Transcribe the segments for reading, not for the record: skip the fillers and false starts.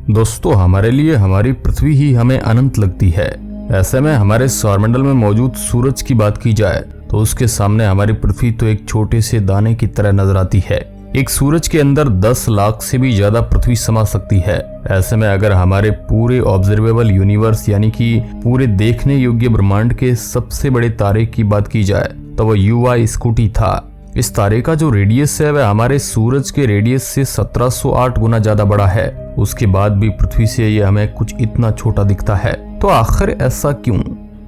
दोस्तों, हमारे लिए हमारी पृथ्वी ही हमें अनंत लगती है। ऐसे में हमारे सौरमंडल में मौजूद सूरज की बात की जाए तो उसके सामने हमारी पृथ्वी तो एक छोटे से दाने की तरह नजर आती है। एक सूरज के अंदर 10 लाख से भी ज्यादा पृथ्वी समा सकती है। ऐसे में अगर हमारे पूरे ऑब्जर्वेबल यूनिवर्स यानी कि पूरे देखने योग्य ब्रह्मांड के सबसे बड़े तारे की बात की जाए तो वह युवा स्कूटी था। इस तारे का जो रेडियस है वह हमारे सूरज के रेडियस से 1708 गुना ज्यादा बड़ा है। उसके बाद भी पृथ्वी से यह हमें कुछ इतना छोटा दिखता है। तो आखिर ऐसा क्यों?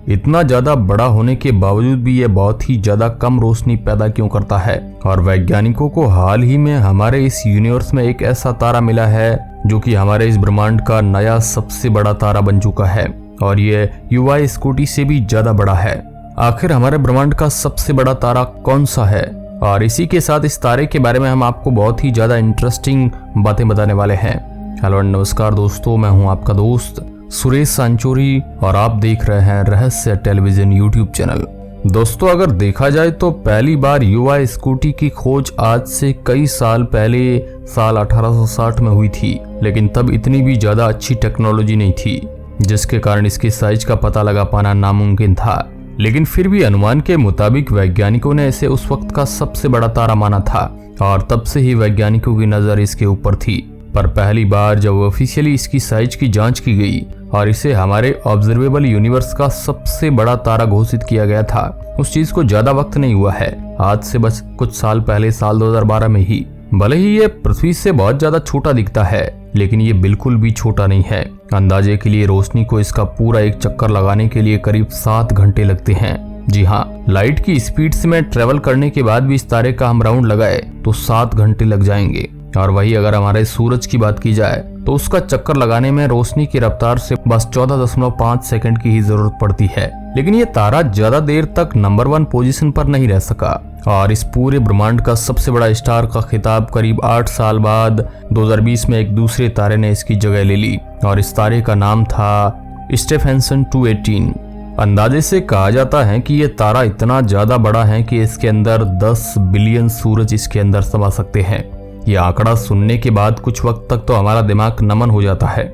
इतना ज्यादा बड़ा होने के बावजूद भी यह बहुत ही ज्यादा कम रोशनी पैदा क्यों करता है? और वैज्ञानिकों को हाल ही में हमारे इस यूनिवर्स में एक ऐसा तारा मिला है जो कि हमारे इस ब्रह्मांड का नया सबसे बड़ा तारा बन चुका है और यह युवा स्कूटी से भी ज्यादा बड़ा है। आखिर हमारे ब्रह्मांड का सबसे बड़ा तारा कौन सा है? और इसी के साथ इस तारे के बारे में हम आपको बहुत ही ज्यादा इंटरेस्टिंग बातें बताने वाले हैं। हेलो नमस्कार दोस्तों, मैं हूं आपका दोस्त सुरेश सांचोरी और आप देख रहे हैं रहस्य टेलीविजन यूट्यूब चैनल। दोस्तों, अगर देखा जाए तो पहली बार युवा स्कूटी की खोज आज से कई साल पहले साल 1860 में हुई थी, लेकिन तब इतनी भी ज्यादा अच्छी टेक्नोलॉजी नहीं थी जिसके कारण इसके साइज का पता लगा पाना नामुमकिन था। लेकिन फिर भी अनुमान के मुताबिक वैज्ञानिकों ने इसे उस वक्त का सबसे बड़ा तारा माना था और तब से ही वैज्ञानिकों की नजर इसके ऊपर थी। पर पहली बार जब ऑफिशियली इसकी साइज की जांच की गई और इसे हमारे ऑब्जर्वेबल यूनिवर्स का सबसे बड़ा तारा घोषित किया गया था, उस चीज को ज्यादा वक्त नहीं हुआ है, आज से बस कुछ साल पहले साल 2012 में ही। भले ही ये पृथ्वी से बहुत ज्यादा छोटा दिखता है लेकिन ये बिल्कुल भी छोटा नहीं है। अंदाजे के लिए रोशनी को इसका पूरा एक चक्कर लगाने के लिए करीब 7 घंटे लगते हैं। जी हाँ, लाइट की स्पीड से में ट्रेवल करने के बाद भी इस तारे का हम राउंड लगाए तो 7 घंटे लग जाएंगे। और वही अगर हमारे सूरज की बात की जाए तो उसका चक्कर लगाने में रोशनी की रफ्तार से बस 14.5 सेकंड की ही जरूरत पड़ती है। लेकिन ये तारा ज्यादा देर तक नंबर 1 पोजीशन पर नहीं रह सका और इस पूरे ब्रह्मांड का सबसे बड़ा स्टार का खिताब करीब 8 साल बाद 2020 में एक दूसरे तारे ने इसकी जगह ले ली और इस तारे का नाम था स्टेफेनसन 218। अंदाजे से कहा जाता है कि यह तारा इतना ज्यादा बड़ा है कि इसके अंदर 10 बिलियन सूरज इसके अंदर समा सकते हैं। यह आंकड़ा सुनने के बाद कुछ वक्त तक तो हमारा दिमाग नमन हो जाता है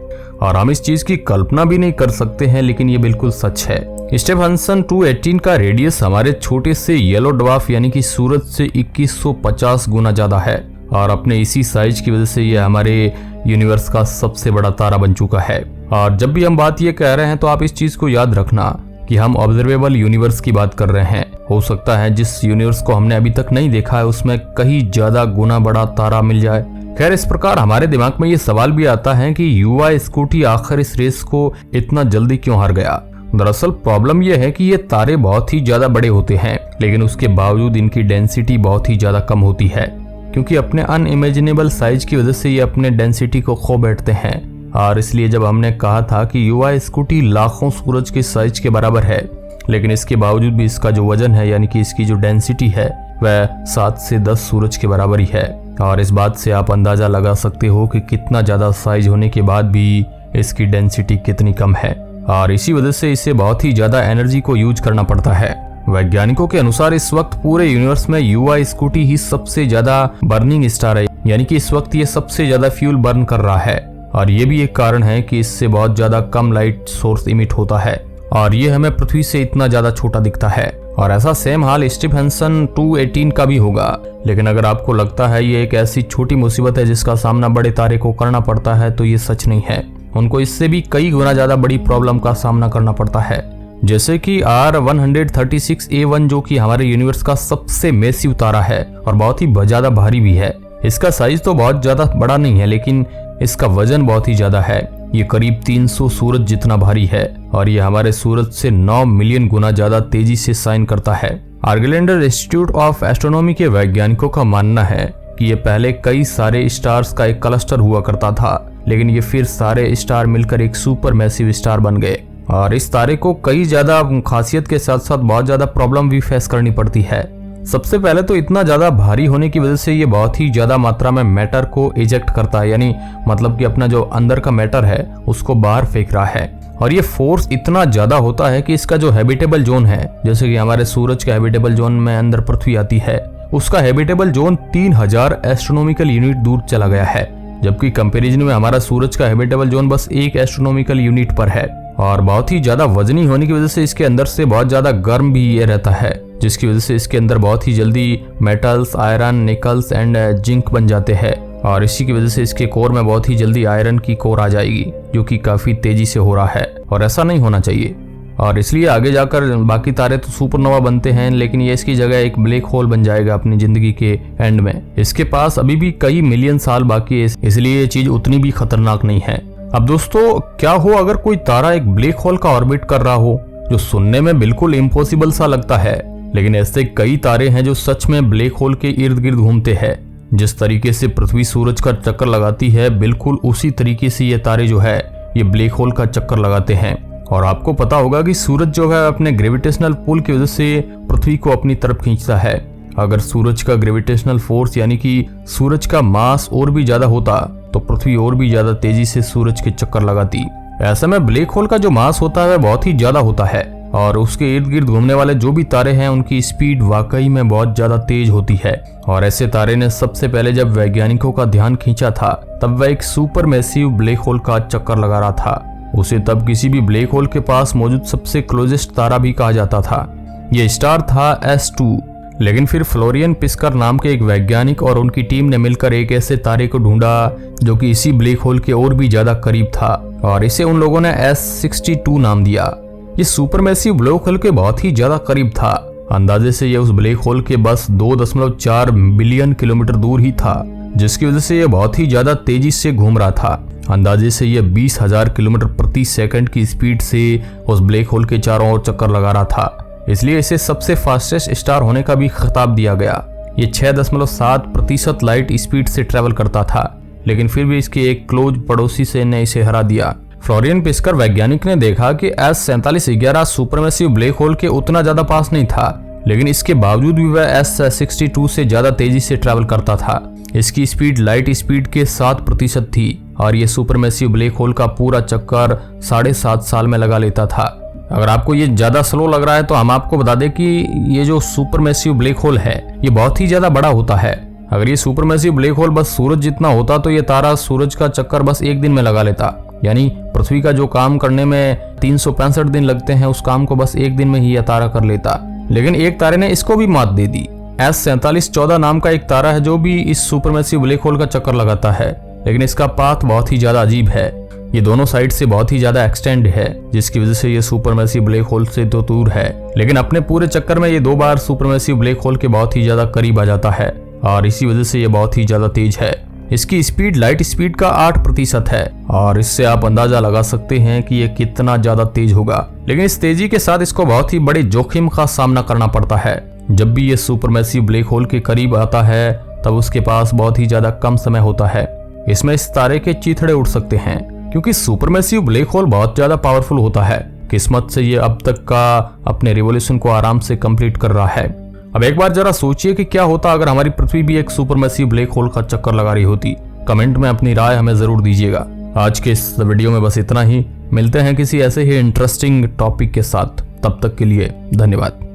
और हम इस चीज की कल्पना भी नहीं कर सकते हैं, लेकिन ये बिल्कुल सच है। स्टेफेनसन 218 का रेडियस हमारे छोटे से येलो ड्वार्फ यानी कि सूरज से 2150 गुना ज्यादा है और अपने इसी साइज की वजह से यह हमारे यूनिवर्स का सबसे बड़ा तारा बन चुका है। और जब भी हम बात ये कह रहे हैं तो आप इस चीज को याद रखना कि हम ऑब्जर्वेबल यूनिवर्स की बात कर रहे हैं। हो सकता है जिस यूनिवर्स को हमने अभी तक नहीं देखा है उसमें कहीं ज्यादा गुना बड़ा तारा मिल जाए। खैर, इस प्रकार हमारे दिमाग में ये सवाल भी आता है कि युवा स्कूटी आखिर इस रेस को इतना जल्दी क्यों हार गया। दरअसल प्रॉब्लम यह है कि ये तारे बहुत ही ज्यादा बड़े होते हैं लेकिन उसके बावजूद इनकी डेंसिटी बहुत ही ज्यादा कम होती है, क्योंकि अपने अनइमेजिनेबल साइज की वजह से ये अपने डेंसिटी को खो बैठते हैं। और इसलिए जब हमने कहा था कि युवा स्कूटी लाखों सूरज के साइज के बराबर है, लेकिन इसके बावजूद भी इसका जो वजन है यानी कि इसकी जो डेंसिटी है वह 7 से 10 सूरज के बराबर ही है। और इस बात से आप अंदाजा लगा सकते हो कि कितना ज्यादा साइज होने के बाद भी इसकी डेंसिटी कितनी कम है और इसी वजह से इसे बहुत ही ज्यादा एनर्जी को यूज करना पड़ता है। वैज्ञानिकों के अनुसार इस वक्त पूरे यूनिवर्स में युवा स्कूटी ही सबसे ज्यादा बर्निंग स्टार है, यानी कि इस वक्त ये सबसे ज्यादा फ्यूल बर्न कर रहा है और ये भी एक कारण है कि इससे बहुत ज्यादा कम लाइट सोर्स इमिट होता है और ये हमें पृथ्वी से इतना ज्यादा छोटा दिखता है। और ऐसा सेम हाल स्टेफेनसन 218 का भी होगा। लेकिन अगर आपको लगता है ये एक ऐसी छोटी मुसीबत है जिसका सामना बड़े तारे को करना पड़ता है तो ये सच नहीं है। उनको इससे भी कई गुना ज्यादा बड़ी प्रॉब्लम का सामना करना पड़ता है, जैसे कि R136A1 जो कि हमारे यूनिवर्स का सबसे मैसिव तारा है और बहुत ही ज्यादा भारी भी है। इसका साइज तो बहुत ज्यादा बड़ा नहीं है लेकिन इसका वजन बहुत ही ज्यादा है। ये करीब 300 सूरज जितना भारी है और ये हमारे सूरज से 9 मिलियन गुना ज्यादा तेजी से शाइन करता है। आर्गलैंडर इंस्टीट्यूट ऑफ एस्ट्रोनॉमी के वैज्ञानिकों का मानना है कि ये पहले कई सारे स्टार्स का एक क्लस्टर हुआ करता था, लेकिन ये फिर सारे स्टार मिलकर एक सुपर मैसिव स्टार बन गए। और इस तारे को कई ज्यादा खासियत के साथ साथ बहुत ज्यादा प्रॉब्लम भी फेस करनी पड़ती है। सबसे पहले तो इतना ज्यादा भारी होने की वजह से ये बहुत ही ज्यादा मात्रा में मैटर को इजेक्ट करता है, यानी मतलब कि अपना जो अंदर का मैटर है उसको बाहर फेंक रहा है। और ये फोर्स इतना ज्यादा होता है कि इसका जो हैबिटेबल जोन है, जैसे कि हमारे सूरज के हैबिटेबल जोन में अंदर पृथ्वी आती है, उसका हैबिटेबल जोन 3000 एस्ट्रोनॉमिकल यूनिट दूर चला गया है। जबकि कंपैरिजन में हमारा सूरज का हैबिटेबल जोन बस 1 एस्ट्रोनॉमिकल यूनिट पर है और बहुत ही ज्यादा वजनी होने की वजह से इसके अंदर से बहुत ज्यादा गर्म भी ये रहता है, जिसकी वजह से इसके अंदर बहुत ही जल्दी metals, iron, Nicholls and zinc बन जाते हैं और इसी की वजह से इसके कोर में बहुत ही जल्दी आयरन की कोर आ जाएगी, जो कि काफी तेजी से हो रहा है और ऐसा नहीं होना चाहिए। और इसलिए आगे जाकर बाकी तारे तो सुपरनोवा बनते हैं, लेकिन ये इसकी जगह एक ब्लैक होल बन जाएगा अपनी जिंदगी के एंड में। इसके पास अभी भी कई मिलियन साल बाकी है, इसलिए ये चीज उतनी भी खतरनाक नहीं है। अब दोस्तों, क्या हो अगर कोई तारा एक ब्लैक होल का ऑर्बिट कर रहा हो, जो सुनने में बिल्कुल इम्पॉसिबल सा लगता है, लेकिन ऐसे कई तारे हैं जो सच में ब्लैक होल के इर्द गिर्द घूमते हैं। जिस तरीके से पृथ्वी सूरज का चक्कर लगाती है, बिल्कुल उसी तरीके से ये तारे जो है ये ब्लैक होल का चक्कर लगाते हैं। और आपको पता होगा कि सूरज जो है अपने ग्रेविटेशनल पुल की वजह से पृथ्वी को अपनी तरफ खींचता है। अगर सूरज का ग्रेविटेशनल फोर्स यानी कि सूरज का मास और भी ज्यादा होता तो पृथ्वी और भी ज्यादा तेजी से सूरज के चक्कर लगाती। ऐसे में ब्लैक होल का जो मास होता है वह बहुत ही ज्यादा होता है और उसके इर्द गिर्द घूमने वाले जो भी तारे हैं उनकी स्पीड वाकई में बहुत ज्यादा तेज होती है। और ऐसे तारे ने सबसे पहले जब वैज्ञानिकों का ध्यान खींचा था तब वह एक सुपर मैसिव ब्लैक होल का चक्कर लगा रहा था। उसे तब किसी भी ब्लैक होल के पास मौजूद सबसे क्लोजेस्ट तारा भी कहा जाता था। यह स्टार था S2। लेकिन फिर फ्लोरियन पिस्कर नाम के एक वैज्ञानिक और उनकी टीम ने मिलकर एक ऐसे तारे को ढूंढा जो कि इसी ब्लैक होल के और भी ज्यादा करीब था और इसे उन लोगों ने S62 नाम दिया। ये सुपरमैसिव ब्लैक होल के बहुत ही ज्यादा करीब था। अंदाजे से यह उस ब्लैक होल के बस 2.4 बिलियन किलोमीटर दूर ही था, जिसकी वजह से यह बहुत ही ज्यादा तेजी से घूम रहा था। अंदाजे से यह 20,000 किलोमीटर प्रति सेकंड की स्पीड से उस ब्लैक होल के चारों ओर चक्कर लगा रहा था। इसलिए इसे सबसे फास्टेस्ट स्टार होने का भी खिताब दिया गया। ये 6.7% लाइट स्पीड से ट्रेवल करता था, लेकिन फिर भी इसके एक क्लोज पड़ोसी से ने इसे हरा दिया। फ्लोरियन पिस्कर वैज्ञानिक ने देखा कि S4711 सुपरमैसिव ब्लैक होल के उतना ज्यादा पास नहीं था, लेकिन इसके बावजूद भी वह S62 से ज्यादा तेजी से ट्रेवल करता था। इसकी स्पीड लाइट स्पीड के 7% थी और ये सुपरमैसिव ब्लैक होल का पूरा चक्कर 7.5 साल में लगा लेता था। अगर आपको ये ज्यादा स्लो लग रहा है तो हम आपको बता दें कि ये जो सुपरमैसिव ब्लैक होल है ये बहुत ही ज्यादा बड़ा होता है। अगर ये सुपरमैसिव ब्लैक होल बस सूरज जितना होता तो ये तारा सूरज का चक्कर बस एक दिन में लगा लेता, यानी पृथ्वी का जो काम करने में 365 दिन लगते हैं उस काम को बस एक दिन में ही यह तारा कर लेता। लेकिन एक तारे ने इसको भी मात दे दी। S4714 नाम का एक तारा है जो भी इस सुपरमैसिव ब्लैक होल का चक्कर लगाता है, लेकिन इसका पाथ बहुत ही ज्यादा अजीब है। ये दोनों साइड से बहुत ही ज्यादा एक्सटेंड है, जिसकी वजह से ये सुपरमैसिव ब्लैक होल से तो दूर है, लेकिन अपने पूरे चक्कर में ये 2 बार सुपरमैसिव ब्लैक होल के बहुत ही ज्यादा करीब आ जाता है और इसी वजह से ये बहुत ही ज्यादा तेज है। इसकी स्पीड लाइट स्पीड का 8% है और इससे आप अंदाजा लगा सकते हैं कि ये कितना ज्यादा तेज होगा। लेकिन इस तेजी के साथ इसको बहुत ही बड़े जोखिम का सामना करना पड़ता है। जब भी ये सुपरमैसिव ब्लैक होल के करीब आता है तब उसके पास बहुत ही ज्यादा कम समय होता है। इसमें इस तारे के चीथड़े उड़ सकते हैं क्योंकि सुपरमैसिव ब्लैक होल बहुत ज्यादा पावरफुल होता है। किस्मत से ये अब तक का अपने रिवॉल्यूशन को आराम से कंप्लीट कर रहा है। अब एक बार जरा सोचिए कि क्या होता अगर हमारी पृथ्वी भी एक सुपरमैसिव ब्लैक होल का चक्कर लगा रही होती। कमेंट में अपनी राय हमें जरूर दीजिएगा। आज के इस वीडियो में बस इतना ही। मिलते हैं किसी ऐसे ही इंटरेस्टिंग टॉपिक के साथ। तब तक के लिए धन्यवाद।